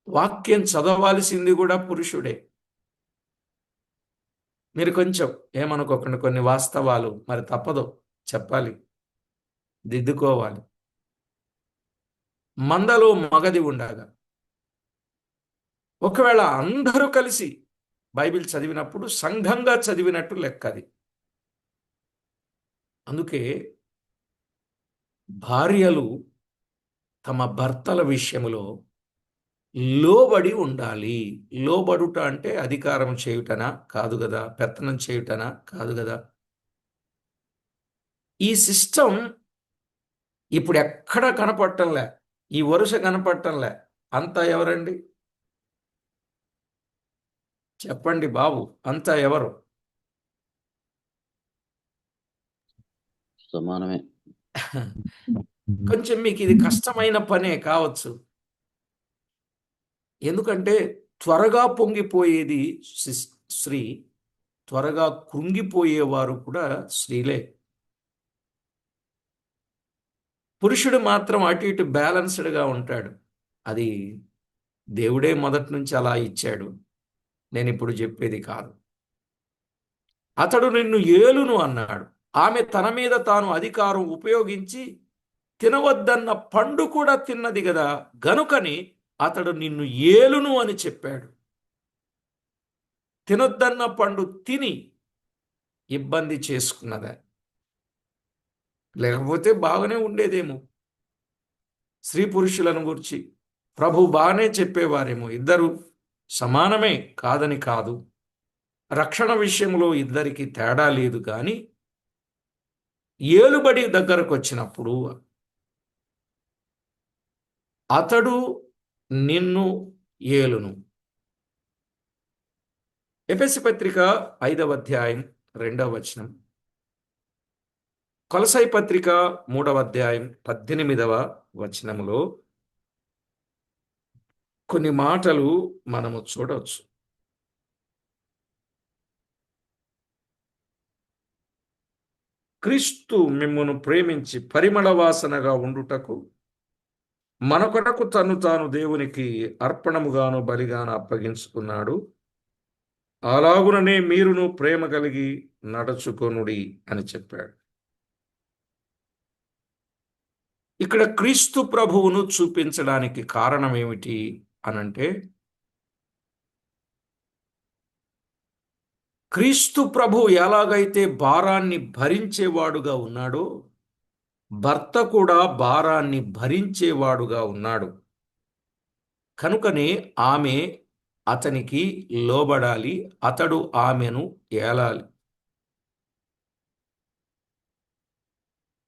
Speaker 1: వాక్యం చదవాల్సింది కూడా పురుషుడే. మీరు కొంచెం ఏమనుకోకుండా కొన్ని వాస్తవాలు మరి తప్పదు చెప్పాలి, దిద్దుకోవాలి. మందలో మగది ఉండగా ఒకవేళ అందరూ కలిసి బైబిల్ చదివినప్పుడు సంఘంగా చదివినట్టు లెక్కది. అందుకే భార్యలు తమ భర్తల విషయములో లోబడి ఉండాలి. లోబడుట అంటే అధికారం చేయుటనా కాదు కదా, పెత్తనం చేయుటనా కాదు కదా. ఈ సిస్టమ్ ఇప్పుడు ఎక్కడ కనపడటంలే, ఈ వరుస కనపడటంలే. అంతా ఎవరండి చెప్పండి బాబు, అంతా ఎవరు?
Speaker 2: సమానమే.
Speaker 1: కొంచెం మీకు ఇది కష్టమైన పనే కావచ్చు. ఎందుకంటే త్వరగా పొంగిపోయేది స్త్రీ, త్వరగా కృంగిపోయేవారు కూడా స్త్రీలే. పురుషుడు మాత్రం అటు ఇటు బ్యాలెన్స్డ్గా ఉంటాడు. అది దేవుడే మొదటి నుంచి అలా ఇచ్చాడు. నేను ఇప్పుడు చెప్పేది కాదు. అతడు నిన్ను ఏలును అన్నాడు. ఆమె తన మీద తాను అధికారం ఉపయోగించి తినవద్దన్న పండు కూడా తిన్నది కదా, గనుకని అతడు నిన్ను ఏలును అని చెప్పాడు. తినొద్దన్న పండు తిని ఇబ్బంది చేసుకున్నదా? లేకపోతే బాగానే ఉండేదేమో. స్త్రీ పురుషులను గురించి ప్రభు బాగానే చెప్పేవారేమో. ఇద్దరు సమానమే, కాదని కాదు. రక్షణ విషయంలో ఇద్దరికి తేడా లేదు. కానీ ఏలుబడి దగ్గరకు వచ్చినప్పుడు అతడు నిన్ను ఏలును. ఎఫెసు పత్రిక 5వ అధ్యాయం 2వ వచనం, కొలసై పత్రిక 3వ అధ్యాయం 18వ వచనములో కొన్ని మాటలు మనము చూడవచ్చు. క్రీస్తు మిమ్మును ప్రేమించి పరిమళ వాసనగా ఉండుటకు మన కొరకు తను తాను దేవునికి అర్పణముగాను బలిగాను అప్పగించుకున్నాడు. అలాగుననే మీరును ప్రేమ కలిగి నడుచుకొనుడి అని చెప్పాడు. ఇక్కడ క్రీస్తు ప్రభువును చూపించడానికి కారణం ఏమిటి అనంటే, క్రీస్తు ప్రభు ఎలాగైతే భారాన్ని భరించేవాడుగా ఉన్నాడో, భర్త కూడా భారాన్ని భరించేవాడుగా ఉన్నాడు. కనుకనే ఆమె అతనికి లోబడాలి, అతడు ఆమెను ఏలాలి.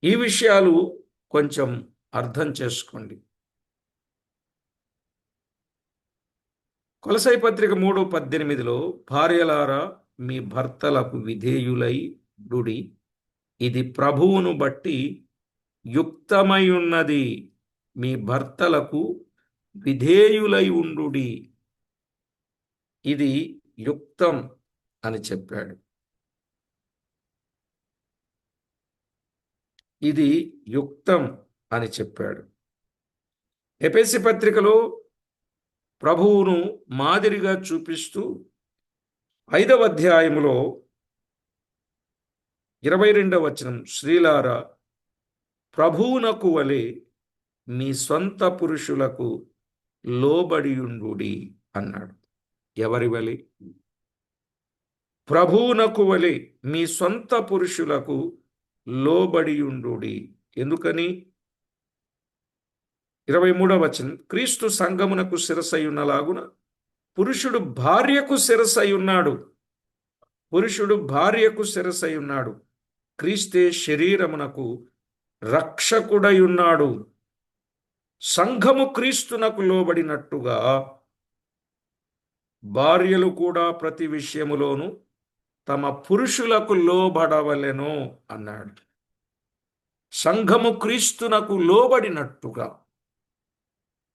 Speaker 1: ఈ విషయాలు కొంచెం అర్థం చేసుకోండి. కొలసై పత్రిక 3:18లో భార్యలారా మీ భర్తలకు విధేయులై డుడి, ఇది ప్రభువును బట్టి యుక్తమై ఉన్నది. మీ భర్తలకు విధేయులై ఉండుడి, ఇది యుక్తం అని చెప్పాడు. ఇది యుక్తం అని చెప్పాడు. ఎఫెసు పత్రికలో ప్రభువును మాదిరిగా చూపిస్తూ 5వ అధ్యాయములో 22వ వచనం, స్త్రీలారా ప్రభువునకు వలె మీ సొంత పురుషులకు లోబడియుండుడి అన్నాడు. ఎవరి వలె? ప్రభువునకు వలె మీ సొంత పురుషులకు లోబడియుండుడి. ఎందుకని? 23వ వచనం, క్రీస్తు సంఘమునకు శిరస్సయున్నలాగున పురుషుడు భార్యకు శిరస్సయున్నాడు. పురుషుడు భార్యకు శిరస్సయున్నాడు. క్రీస్తే శరీరమునకు రక్షకుడై ఉన్నాడు. సంఘము క్రీస్తునకు లోబడినట్టుగా భార్యలు కూడా ప్రతి విషయములోను తమ పురుషులకు లోబడవలెను అన్నాడు. సంఘము క్రీస్తునకు లోబడినట్టుగా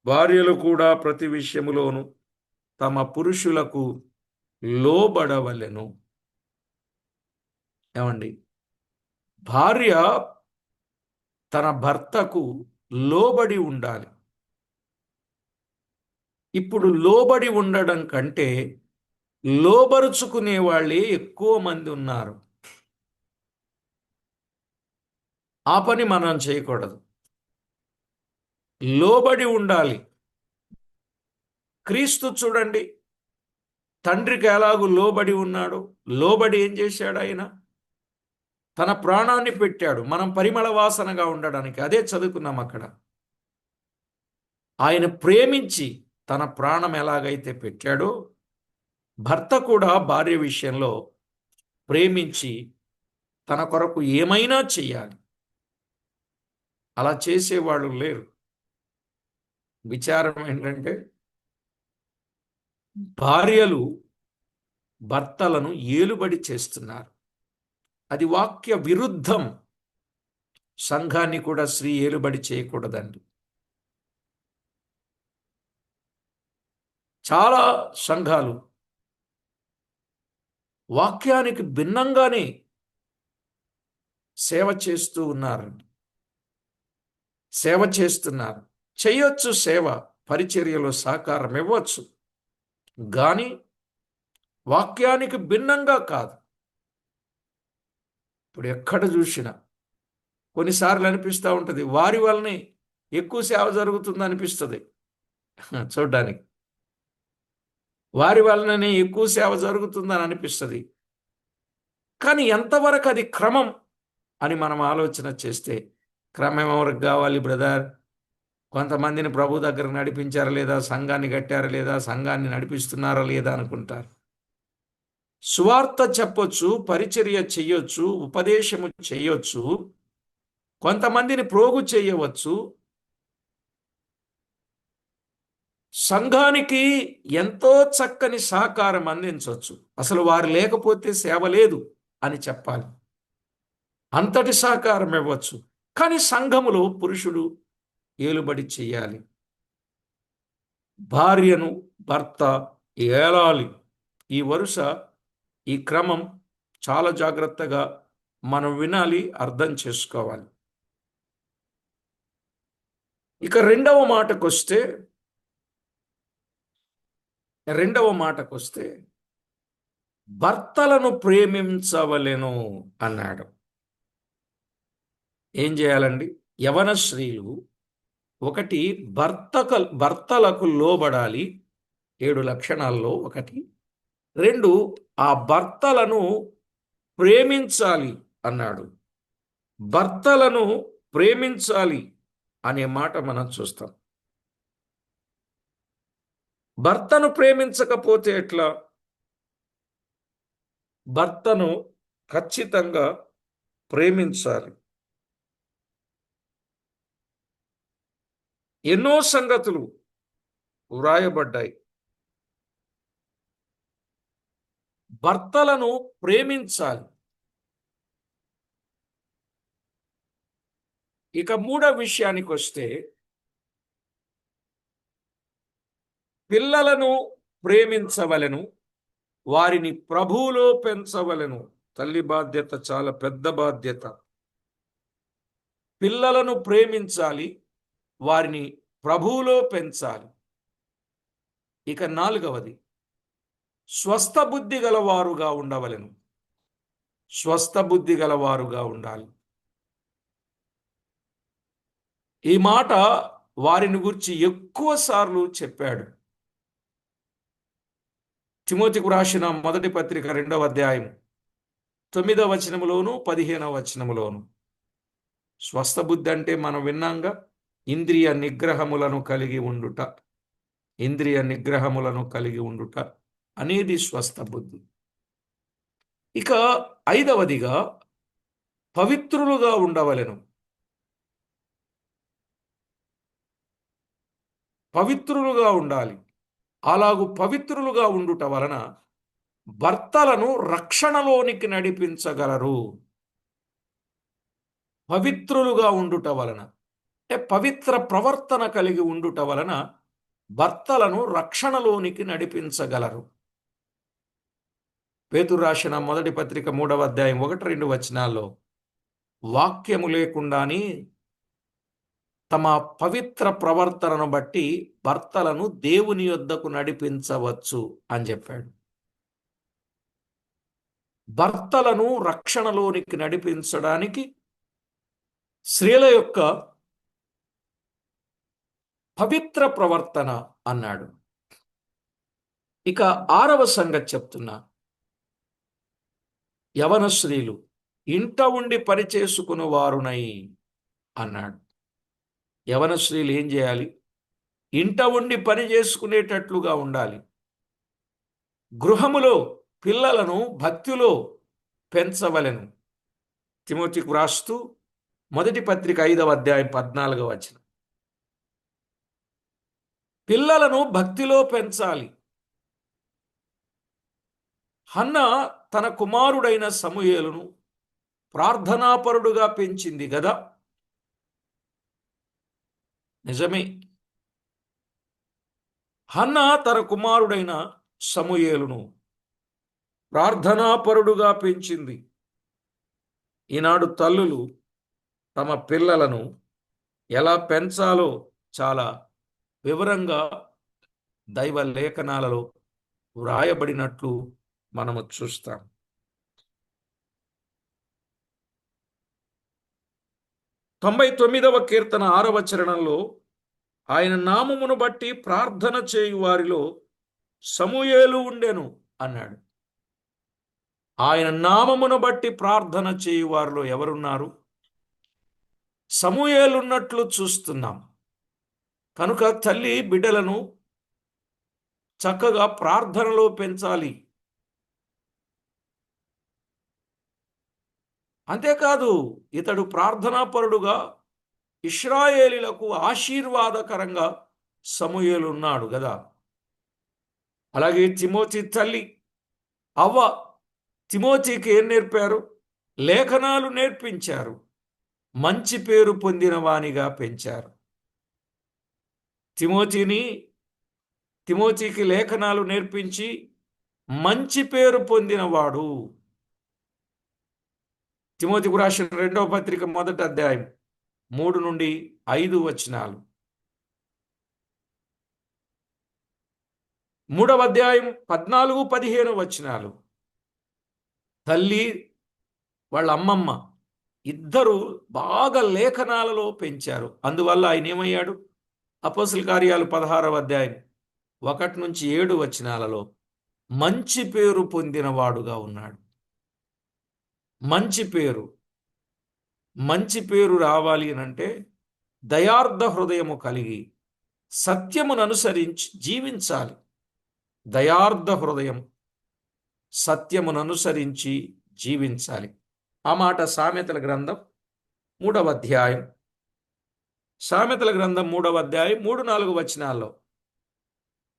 Speaker 1: భార్యలు కూడా ప్రతి విషయములోను తమ పురుషులకు లోబడవలెను. ఏమండి, భార్య తన భర్తకు లోబడి ఉండాలి. ఇప్పుడు లోబడి ఉండడం కంటే లోబరుచుకునే వాళ్ళే ఎక్కువ మంది ఉన్నారు. ఆ పని మనం చేయకూడదు. లోబడి ఉండాలి. క్రీస్తు చూడండి, తండ్రికి ఎలాగూ లోబడి ఉన్నాడు. లోబడి ఏం చేశాడు? ఆయన తన ప్రాణాన్ని పెట్టాడు మనం పరిమళ వాసనగా ఉండడానికి. అదే చదువుకున్నాం అక్కడ. ఆయన ప్రేమించి తన ప్రాణం ఎలాగైతే పెట్టాడో, భర్త కూడా భార్య విషయంలో ప్రేమించి తన కొరకు ఏమైనా చెయ్యాలి. అలా చేసేవాళ్ళు లేరు. విచారం ఏంటంటే, భార్యలు భర్తలను ఏలుబడి చేస్తున్నారు. అది వాక్య విరుద్ధం. సంఘాన్ని కూడా స్త్రీ ఏలుబడి చేయకూడదండి. చాలా సంఘాలు వాక్యానికి భిన్నంగానే సేవ చేస్తూ ఉన్నారు. సేవ చేస్తున్నారు. చేయొచ్చు, సేవ పరిచర్యలో సహకారం ఇవ్వచ్చు, కానీ వాక్యానికి భిన్నంగా కాదు. ఇప్పుడు ఎక్కడ చూసినా కొన్నిసార్లు అనిపిస్తూ ఉంటుంది, వారి వల్లనే ఎక్కువ సేవ జరుగుతుంది అనిపిస్తుంది. చూడ్డానికి వారి వలననే ఎక్కువ సేవ జరుగుతుందని అనిపిస్తుంది. కానీ ఎంతవరకు అది క్రమం అని మనం ఆలోచన చేస్తే, క్రమం ఎవరికి కావాలి బ్రదర్? కొంతమందిని ప్రభు దగ్గరకు నడిపించారా లేదా, సంఘాన్ని కట్టారా లేదా, సంఘాన్ని నడిపిస్తున్నారా లేదా అనుకుంటారు. సువార్త చెప్పొచ్చు, పరిచర్య చెయ్యొచ్చు, ఉపదేశము చెయ్యొచ్చు, కొంతమందిని ప్రోగు చేయవచ్చు, సంఘానికి ఎంతో చక్కని సహకారం అందించవచ్చు. అసలు వారు లేకపోతే సేవ లేదు అని చెప్పాలి. అంతటి సహకారం ఇవ్వచ్చు. కానీ సంఘములో పురుషుడు ఏలుబడి చెయ్యాలి. భార్యను భర్త ఏలాలి. ఈ వరుస, ఈ క్రమం చాలా జాగ్రత్తగా మనం వినాలి, అర్థం చేసుకోవాలి. ఇక రెండవ మాటకొస్తే భర్తలను ప్రేమించవలెను అన్నాడు. ఏం చేయాలండి? యవన స్త్రీలు ఒకటి భర్తలకు లోబడాలి. 7 లక్షణాల్లో ఒకటి. 2, ఆ భర్తలను ప్రేమించాలి అన్నాడు. భర్తలను ప్రేమించాలి అనే మాట మనం చూస్తాం. భర్తను ప్రేమించకపోతే ఎట్లా? భర్తను ఖచ్చితంగా ప్రేమించాలి. ఎన్నో సంగతులు వ్రాయబడ్డాయి. భర్తలను ప్రేమించాలి. ఇక మూడో విషయానికి వస్తే, పిల్లలను ప్రేమించవలెను, వారిని ప్రభువులో పెంచవలెను. తల్లి బాధ్యత చాలా పెద్ద బాధ్యత. పిల్లలను ప్రేమించాలి, వారిని ప్రభువులో పెంచాలి. ఇక 4వది, స్వస్థ బుద్ధి గలవారుగా ఉండవలెను. స్వస్థ బుద్ధి గలవారుగా ఉండాలి. ఈ మాట వారిని గురించి ఎక్కువ సార్లు చెప్పాడు. తిమోతికు రాసిన మొదటి పత్రిక 2వ అధ్యాయం 9వ వచనములోను 15వ వచనములోను. స్వస్థ బుద్ధి అంటే మనం విన్నాంగా, ఇంద్రియ నిగ్రహములను కలిగి ఉండుట. ఇంద్రియ నిగ్రహములను కలిగి ఉండుట అనేది స్వస్థ బుద్ధి. ఇక 5వదిగా పవిత్రులుగా ఉండవలెను. పవిత్రులుగా ఉండాలి. అలాగు పవిత్రులుగా ఉండుట వలన భర్తలను రక్షణలోనికి నడిపించగలరు. పవిత్రులుగా ఉండుట వలన, అంటే పవిత్ర ప్రవర్తన కలిగి ఉండుట వలన భర్తలను రక్షణలోనికి నడిపించగలరు. పేతురు రాసిన మొదటి పత్రిక 3వ అధ్యాయం 1-2 వచనాల్లో వాక్యము లేకుండానే తమ పవిత్ర ప్రవర్తనను బట్టి భర్తలను దేవుని యొద్దకు నడిపించవచ్చు అని చెప్పాడు. భర్తలను రక్షణలోనికి నడిపించడానికి స్త్రీల యొక్క పవిత్ర ప్రవర్తన అన్నాడు. ఇక 6వ సంగతి చెప్తున్నా. యవన స్త్రీలు ఇంట ఉండి పనిచేసుకుని వారునై అన్నాడు. యవన స్త్రీలు ఏం చేయాలి? ఇంట ఉండి పని చేసుకునేటట్లుగా ఉండాలి. గృహములో పిల్లలను భక్తిలో పెంచవలెను. తిమోతికి వ్రాస్తూ మొదటి పత్రిక 5వ అధ్యాయం 14వ వచనం. పిల్లలను భక్తిలో పెంచాలి. హన్న తన కుమారుడైన సమూయేలును ప్రార్థనాపరుడుగా పెంచింది గదా. నిజమే. హన్న తన కుమారుడైన సమూయేలును ప్రార్థనాపరుడుగా పెంచింది. ఈనాడు తల్లులు తమ పిల్లలను ఎలా పెంచాలో చాలా వివరంగా దైవ లేఖనాలలో వ్రాయబడినట్లు మనము చూస్తాం. 99వ కీర్తన 6వ చరణంలో ఆయన నామమును బట్టి ప్రార్థన చేయు వారిలో సమూయేలు ఉండెను అన్నాడు. ఆయన నామమును బట్టి ప్రార్థన చేయు వారిలో ఎవరున్నారు? సమూయేలు ఉన్నట్లు చూస్తున్నాం. కనుక తల్లి బిడ్డలను చక్కగా ప్రార్థనలో పెంచాలి. అంతేకాదు, ఇతడు ప్రార్థనాపరుడుగా ఇశ్రాయేలీలకు ఆశీర్వాదకరంగా సమూయేలు ఉన్నాడు కదా. అలాగే తిమోతి తల్లి అవ్వ తిమోతికి ఏం నేర్పారు? లేఖనాలు నేర్పించారు. మంచి పేరు పొందిన వానిగా పెంచారు. తిమోతికి లేఖనాలు నేర్పించి మంచి పేరు పొందినవాడు. తిమోతికి రాసిన 2వ పత్రిక 1వ అధ్యాయం 3-5 వచనాలు. 3వ అధ్యాయం 14-15 వచనాలు. తల్లి వాళ్ళ అమ్మమ్మ ఇద్దరు బాగా లేఖనాలలో పెంచారు. అందువల్ల ఆయన ఏమయ్యాడు? అపోస్తల కార్యాలు 16వ అధ్యాయం 1-7 వచనాలలో మంచి పేరు పొందినవాడుగా ఉన్నాడు. మంచి పేరు రావాలి అనంటే దయార్థ హృదయము కలిగి సత్యమును అనుసరించి జీవించాలి. దయార్థ హృదయం, సత్యమును అనుసరించి జీవించాలి. ఆ మాట సామెతల గ్రంథం 3వ అధ్యాయం 3-4 వచనాల్లో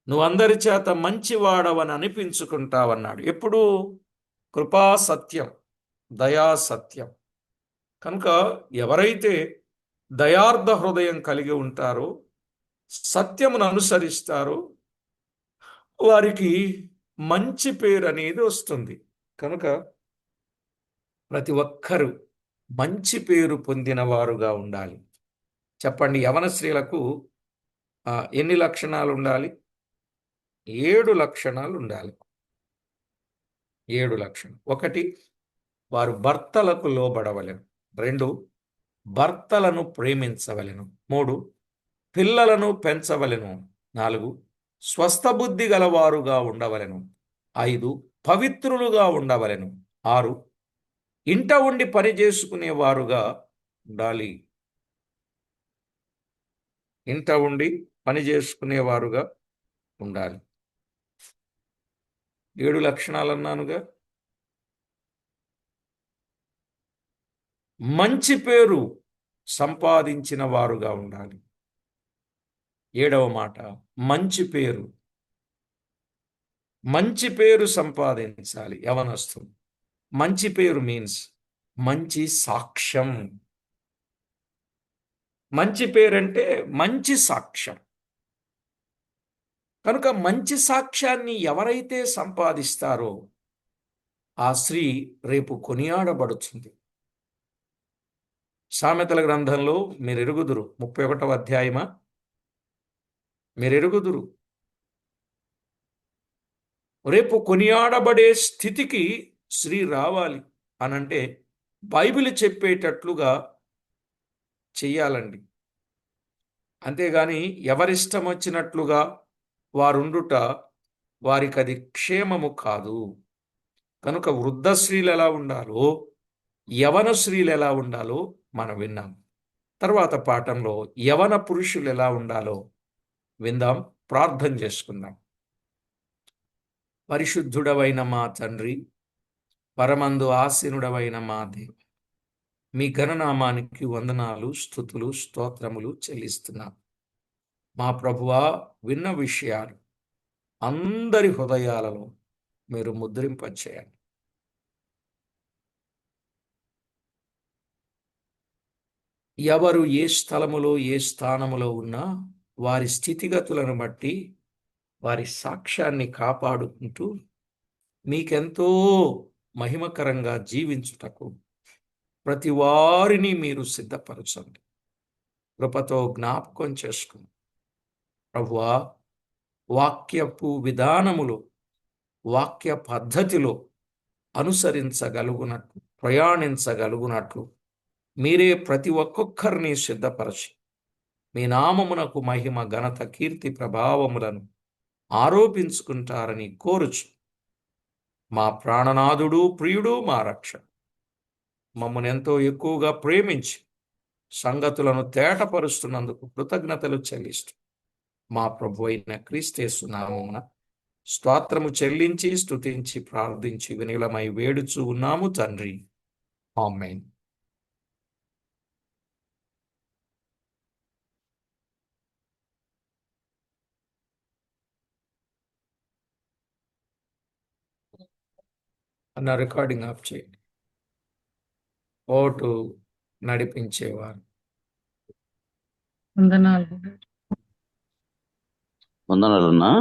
Speaker 1: నువ్వు అందరి చేత మంచివాడవని అనిపించుకుంటావన్నాడు. ఎప్పుడు? కృపా సత్యం, దయా సత్యం. కనుక ఎవరైతే దయార్థ హృదయం కలిగి ఉంటారో, సత్యమును అనుసరిస్తారో వారికి మంచి పేరు అనేది వస్తుంది. కనుక ప్రతి ఒక్కరూ మంచి పేరు పొందిన వారుగా ఉండాలి. చెప్పండి, యవన స్త్రీలకు ఎన్ని లక్షణాలు ఉండాలి? 7 లక్షణాలు ఉండాలి. 7 లక్షణాలు. 1, వారు భర్తలకు లోబడవలెను. 2, భర్తలను ప్రేమించవలెను. 3, పిల్లలను పెంచవలెను. 4, స్వస్థబుద్ధి గలవారుగా ఉండవలెను. 5, పవిత్రులుగా ఉండవలెను. 6, ఇంట ఉండి పని చేసుకునేవారుగా ఉండాలి. ఇంట ఉండి పని చేసుకునేవారుగా ఉండాలి. 7 లక్షణాలు అన్నానుగా. మంచి పేరు సంపాదించిన వారుగా ఉండాలి. 7వ మాట, మంచి పేరు. మంచి పేరు సంపాదించాలి యవనస్తులు. మంచి పేరు మీన్స్ మంచి సాక్ష్యం. మంచి పేరంటే మంచి సాక్ష్యం. కనుక మంచి సాక్ష్యాన్ని ఎవరైతే సంపాదిస్తారో ఆ స్త్రీ రేపు కొనియాడబడుతుంది. సామెతల గ్రంథంలో మీరెరుగుదురు, 31వ అధ్యాయమా, మీరెరుగుదురు. రేపు కొనియాడబడే స్థితికి స్త్రీ రావాలి అనంటే బైబిల్ చెప్పేటట్లుగా చెయ్యాలండి. అంతేగాని ఎవరిష్టం వచ్చినట్లుగా వారుండుట వారికి అది క్షేమము కాదు. కనుక వృద్ధ స్త్రీలు ఎలా ఉండాలో, యవన స్త్రీలు ఎలా ఉండాలో మనం విన్నాం. తర్వాత పాఠంలో యవన పురుషులు ఎలా ఉండాలో విందాం, ప్రార్థన చేసుకుందాం. పరిశుద్ధుడవైన మా తండ్రి, పరమందు ఆసీనుడవైన మా దేవ, మీ ఘననామానికి వందనాలు, స్తుతులు, స్తోత్రములు చెల్లిస్తున్నాం. మా ప్రభువా, విన్న విషయాలు అందరి హృదయాలలో మీరు ముద్రింపచేయండి. ఎవరు ఏ స్థలములో ఏ స్థానములో ఉన్నా వారి స్థితిగతులను బట్టి వారి సాక్ష్యాన్ని కాపాడుకుంటూ మీకెంతో మహిమకరంగా జీవించుటకు ప్రతి వారిని మీరు సిద్ధపరచండి. కృపతో జ్ఞాపకం చేసుకుని ప్రభువా, వాక్యపు విధానములో, వాక్య పద్ధతిలో అనుసరించగలుగునట్లు, ప్రయాణించగలుగునట్లు మీరే ప్రతి ఒక్కొక్కరిని సిద్ధపరచి మీ నామమునకు మహిమ, ఘనత, కీర్తి, ప్రభావములను ఆరోపించుకుంటారని కోరుచు మా ప్రాణనాథుడు, ప్రియుడు, మా రక్షణ మమ్మల్ని ఎంతో ఎక్కువగా ప్రేమించి సంగతులను తేటపరుస్తున్నందుకు కృతజ్ఞతలు చెల్లిస్తూ మా ప్రభు అయిన క్రీస్తు నామమున స్తోత్రము చెల్లించి స్తుతించి ప్రార్థించి వినిలమై వేడుచు ఉన్నాము తండ్రి. ఆమేన్. అన్న రికార్డింగ్ ఆఫ్ చేయండి. ఓటు నడిపించేవారు.
Speaker 2: వందనాలన్నా.